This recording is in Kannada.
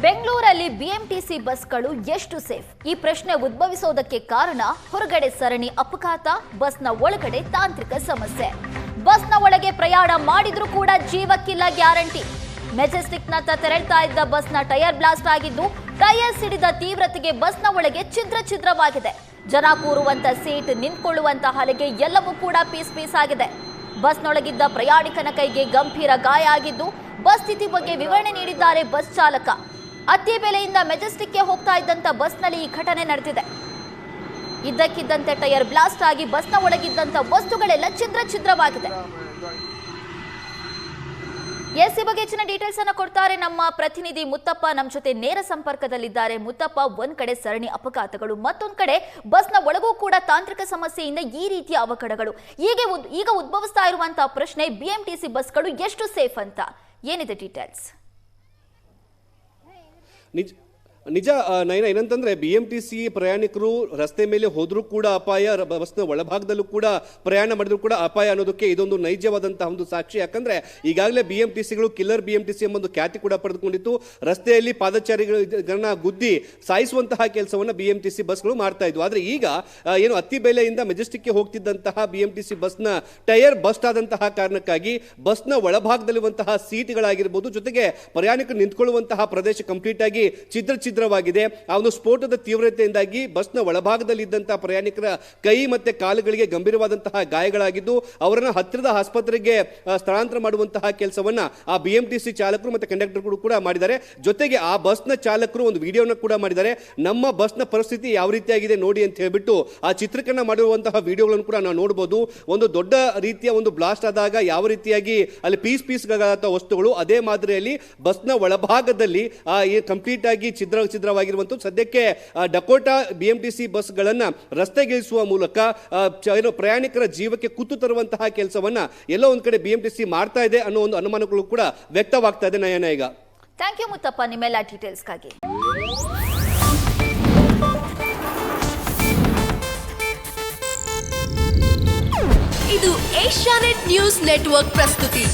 ಬೆಂಗಳೂರಲ್ಲಿ ಬಿಎಂಟಿಸಿ ಬಸ್ಗಳು ಎಷ್ಟು ಸೇಫ್? ಈ ಪ್ರಶ್ನೆ ಉದ್ಭವಿಸೋದಕ್ಕೆ ಕಾರಣ ಹೊರಗಡೆ ಸರಣಿ ಅಪಘಾತ, ಬಸ್ನ ಒಳಗಡೆ ತಾಂತ್ರಿಕ ಸಮಸ್ಯೆ. ಬಸ್ನ ಒಳಗೆ ಪ್ರಯಾಣ ಮಾಡಿದ್ರೂ ಕೂಡ ಜೀವಕ್ಕಿಲ್ಲ ಗ್ಯಾರಂಟಿ. ಮೆಜೆಸ್ಟಿಕ್ನತ್ತ ತೆರಳ್ತಾ ಇದ್ದ ಬಸ್ನ ಟೈರ್ ಬ್ಲಾಸ್ಟ್ ಆಗಿದ್ದು, ಟೈರ್ ಸಿಡಿದ ತೀವ್ರತೆಗೆ ಬಸ್ನ ಒಳಗೆ ಛಿದ್ರವಾಗಿದೆ. ಜನ ಕೂರುವಂತ ಸೀಟ್, ನಿಂತ್ಕೊಳ್ಳುವಂತ ಹಲಗೆ ಎಲ್ಲವೂ ಕೂಡ ಪೀಸ್ ಆಗಿದೆ. ಬಸ್ನೊಳಗಿದ್ದ ಪ್ರಯಾಣಿಕನ ಕೈಗೆ ಗಂಭೀರ ಗಾಯ ಆಗಿದ್ದು, ಬಸ್ ಸ್ಥಿತಿ ಬಗ್ಗೆ ವಿವರಣೆ ನೀಡಿದ್ದಾರೆ ಬಸ್ ಚಾಲಕ. ಅತ್ತಿಬೇಲೆಯಿಂದ ಮೆಜೆಸ್ಟಿಕ್ಗೆ ಹೋಗ್ತಾ ಇದ್ದಂತ ಬಸ್ನಲ್ಲಿ ಈ ಘಟನೆ ನಡೆದಿದೆ. ಇದ್ದಕ್ಕಿದ್ದಂತೆ ಟೈರ್ ಬ್ಲಾಸ್ಟ್ ಆಗಿ ಬಸ್ನ ಒಳಗಿದ್ದಂತ ವಸ್ತುಗಳೆಲ್ಲ ಛಿದ್ರವಾಗಿದೆ. ಎಸಿ ಬಗ್ಗೆ ಹೆಚ್ಚಿನ ಡೀಟೇಲ್ಸ್ ಅನ್ನ ಕೊಡ್ತಾರೆ ನಮ್ಮ ಪ್ರತಿನಿಧಿ ಮುತ್ತಪ್ಪ. ನಮ್ಮ ಜೊತೆ ನೇರ ಸಂಪರ್ಕದಲ್ಲಿದ್ದಾರೆ. ಮುತ್ತಪ್ಪ, ಒಂದ್ ಕಡೆ ಸರಣಿ ಅಪಘಾತಗಳು, ಮತ್ತೊಂದ್ ಕಡೆ ಬಸ್ನ ಒಳಗೂ ಕೂಡ ತಾಂತ್ರಿಕ ಸಮಸ್ಯೆಯಿಂದ ಈ ರೀತಿಯ ಅವಘಡಗಳು. ಈಗ ಉದ್ಭವಿಸ್ತಾ ಇರುವಂತಹ ಪ್ರಶ್ನೆ, ಬಿಎಂಟಿಸಿ ಬಸ್ಗಳು ಎಷ್ಟು ಸೇಫ್ ಅಂತ, ಏನಿದೆ ಡೀಟೇಲ್ಸ್? ನಿಜ ನಯನ, ಏನಂತಂದ್ರೆ BMTC ಪ್ರಯಾಣಿಕರು ರಸ್ತೆ ಮೇಲೆ ಹೋದ್ರೂ ಕೂಡ ಅಪಾಯ, ಬಸ್ನ ಒಳಭಾಗದಲ್ಲೂ ಕೂಡ ಪ್ರಯಾಣ ಮಾಡಿದ್ರು ಕೂಡ ಅಪಾಯ ಅನ್ನೋದಕ್ಕೆ ಇದೊಂದು ನೈಜವಾದಂತಹ ಒಂದು ಸಾಕ್ಷಿ. ಯಾಕಂದ್ರೆ ಈಗಾಗಲೇ BMTCಗಳು ಕಿಲ್ಲರ್ BMTC ಎಂಬ ಒಂದು ಖ್ಯಾತಿ ಕೂಡ ಪಡೆದುಕೊಂಡಿತ್ತು. ರಸ್ತೆಯಲ್ಲಿ ಪಾದಚಾರಿಗಳನ್ನ ಗುದ್ದಿ ಸಾಯಿಸುವಂತಹ ಕೆಲಸವನ್ನ BMTC ಬಸ್ಗಳು ಮಾಡ್ತಾ ಇದ್ವು. ಆದ್ರೆ ಈಗ ಏನು ಅತ್ತಿಬೇಲೆಯಿಂದ ಮೆಜೆಸ್ಟಿಕ್ಗೆ ಹೋಗ್ತಿದ್ದಂತಹ BMTC ಬಸ್ನ ಟೈರ್ ಬಸ್ಟ್ ಆದಂತಹ ಕಾರಣಕ್ಕಾಗಿ ಬಸ್ನ ಒಳಭಾಗದಲ್ಲಿರುವಂತಹ ಸೀಟ್ಗಳಾಗಿರ್ಬೋದು, ಜೊತೆಗೆ ಪ್ರಯಾಣಿಕರು ನಿಂತ್ಕೊಳ್ಳುವಂತಹ ಪ್ರದೇಶ ಕಂಪ್ಲೀಟ್ ಆಗಿ ಛಿದ್ರವಾಗಿದೆ. ಆ ಒಂದು ಸ್ಫೋಟದ ತೀವ್ರತೆಯಿಂದಾಗಿ ಬಸ್ನ ಒಳಭಾಗದಲ್ಲಿದ್ದಂತಹ ಪ್ರಯಾಣಿಕರ ಕೈ ಮತ್ತೆ ಕಾಲುಗಳಿಗೆ ಗಂಭೀರವಾದಂತಹ ಗಾಯಗಳಾಗಿದ್ದು, ಅವರನ್ನು ಹತ್ತಿರದ ಆಸ್ಪತ್ರೆಗೆ ಸ್ಥಳಾಂತರ ಮಾಡುವಂತಹ ಕೆಲಸವನ್ನ ಆ BMTC ಚಾಲಕರು ಮತ್ತೆ ಕಂಡಕ್ಟರ್ಗಳು ಕೂಡ ಮಾಡಿದ್ದಾರೆ. ಜೊತೆಗೆ ಆ ಬಸ್ನ ಚಾಲಕರು ಒಂದು ವಿಡಿಯೋನ ಕೂಡ ಮಾಡಿದ್ದಾರೆ. ನಮ್ಮ ಬಸ್ನ ಪರಿಸ್ಥಿತಿ ಯಾವ ರೀತಿಯಾಗಿದೆ ನೋಡಿ ಅಂತ ಹೇಳ್ಬಿಟ್ಟು ಆ ಚಿತ್ರೀಕರಣ ಮಾಡಿರುವಂತಹ ವಿಡಿಯೋಗಳನ್ನು ಕೂಡ ನಾವು ನೋಡಬಹುದು. ಒಂದು ದೊಡ್ಡ ರೀತಿಯ ಒಂದು ಬ್ಲಾಸ್ಟ್ ಆದಾಗ ಯಾವ ರೀತಿಯಾಗಿ ಅಲ್ಲಿ ಪೀಸ್ಗಳಾದ ವಸ್ತುಗಳು, ಅದೇ ಮಾದರಿಯಲ್ಲಿ ಬಸ್ನ ಒಳಭಾಗದಲ್ಲಿ ಕಂಪ್ಲೀಟ್ ಆಗಿ ಛಿದ್ರವಾಗಿರುವಂತದ್ದು. ಸದ್ಯಕ್ಕೆ ಡಕೋಟಾ BMTC ಬಸ್ಗಳನ್ನ ರಸ್ತೆಗಿಳಿಸುವ ಮೂಲಕ ಪ್ರಯಾಣಿಕರ ಜೀವಕ್ಕೆ ಕುತ್ತು ತರುವಂತಹ ಕೆಲಸವನ್ನ ಎಲ್ಲೋ ಒಂದ್ ಕಡೆ BMTC ಮಾಡ್ತಾ ಇದೆ ಅನ್ನೋ ಒಂದು ಅನುಮಾನಗಳು ಕೂಡ ವ್ಯಕ್ತವಾಗ್ತಾ ಇದೆ. ನಯನ, ಈಗ ಥ್ಯಾಂಕ್ ಯು ಮುತ್ತಪ್ಪ ನಿಮ್ಮೆಲ್ಲ ಡೀಟೇಲ್ಸ್ಗಾಗಿ. ಇದು ಏಷ್ಯಾನೆಟ್ ನ್ಯೂಸ್ ನೆಟ್ವರ್ಕ್ ಪ್ರಸ್ತುತಿ.